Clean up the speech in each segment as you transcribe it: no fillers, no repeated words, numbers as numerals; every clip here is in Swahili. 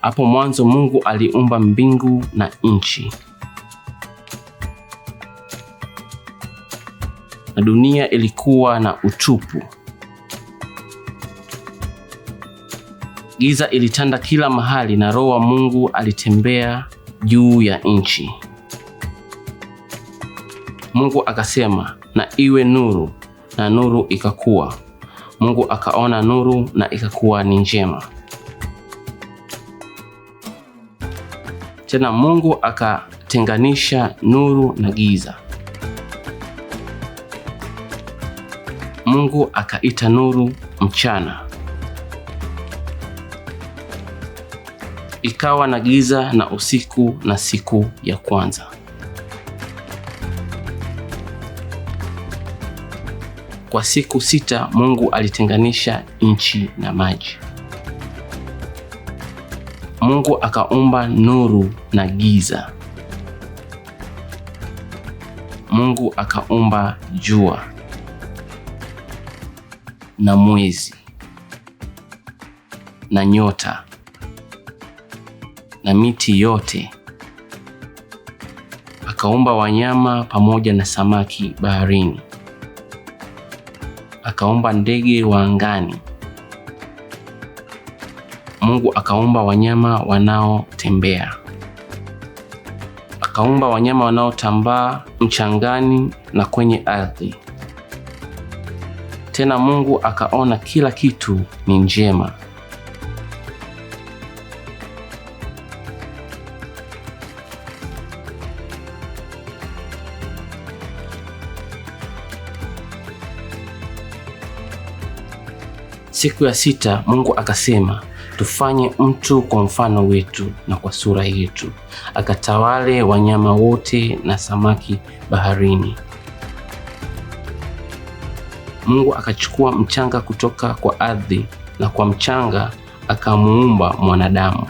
Hapo mwanzo Mungu aliumba mbingu na nchi. Na dunia ilikuwa na utupu. Giza ilitanda kila mahali na Roho wa Mungu alitembea juu ya nchi. Mungu akasema, na iwe nuru, na nuru ikakuwa. Mungu akaona nuru na ikakuwa ni njema. Tena Mungu akatenganisha nuru na giza. Mungu akaita nuru mchana. Ikawa na giza na usiku na siku ya kwanza. Kwa siku 6 Mungu alitenganisha nchi na maji. Mungu akaumba nuru na giza. Mungu akaumba jua na mwezi na nyota na miti yote. Akaumba wanyama pamoja na samaki baharini. Akaumba ndege wa angani. Mungu akaumba wanyama wanaotembea. Akaumba wanyama wanaotambaa mchangani na kwenye ardhi. Tena Mungu akaona kila kitu ni njema. Siku ya 6 Mungu akasema, tufanye mtu kwa mfano wetu na kwa sura yetu, akatawale wanyama wote na samaki baharini. Mungu akachukua mchanga kutoka kwa ardhi na kwa mchanga akamuumba mwanadamu.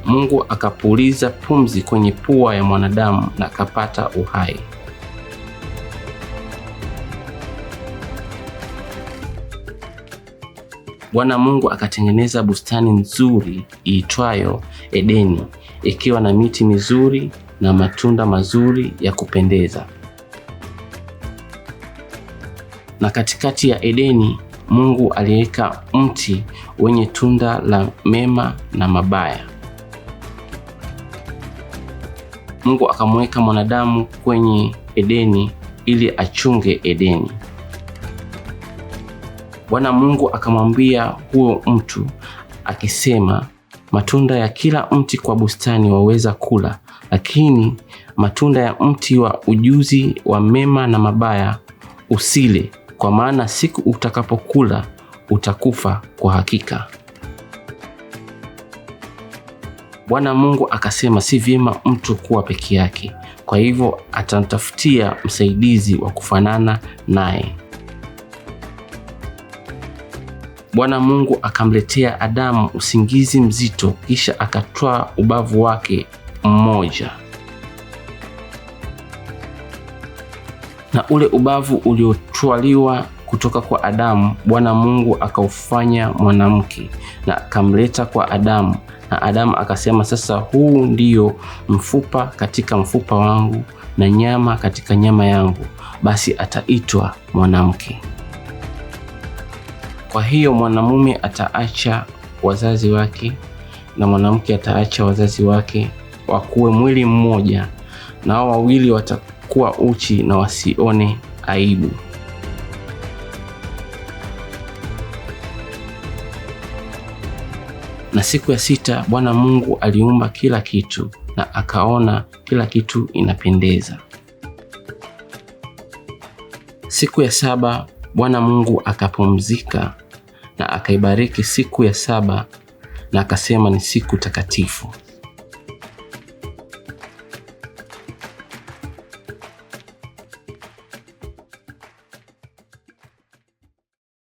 Mungu akapuliza pumzi kwenye pua ya mwanadamu na akapata uhai. Bwana Mungu akatengeneza bustani nzuri iitwayo Edeni, ikiwa na miti mizuri na matunda mazuri ya kupendeza. Na katikati ya Edeni Mungu aliweka mti wenye tunda la mema na mabaya. Mungu akamweka mwanadamu kwenye Edeni ili achunge Edeni. Bwana Mungu akamwambia huyo mtu akisema, matunda ya kila mti kwa bustani waweza kula, lakini matunda ya mti wa ujuzi wa mema na mabaya usile, kwa maana siku utakapokula utakufa kwa hakika. Bwana Mungu akasema, si vyema mtu kuwa peke yake, kwa hivyo atamtafutia msaidizi wa kufanana naye. Bwana Mungu akamletea Adamu usingizi mzito, kisha akatwaa ubavu wake mmoja. Na ule ubavu uliotwaliwa kutoka kwa Adamu, Bwana Mungu akaufanya mwanamke na akamleta kwa Adamu. Na Adamu akasema, sasa huu ndio mfupa katika mfupa wangu na nyama katika nyama yangu, basi ataitwa mwanamke. Kwa hiyo mwanamume ataacha wazazi wake na mwanamke ataacha wazazi wake, wakuwe mwili mmoja, na hao wawili watakuwa uchi na wasione aibu. Na siku ya 6 Bwana Mungu aliumba kila kitu na akaona kila kitu inapendeza. Siku ya 7 Bwana Mungu akapumzika na akaibariki siku ya 7 na akasema ni siku takatifu.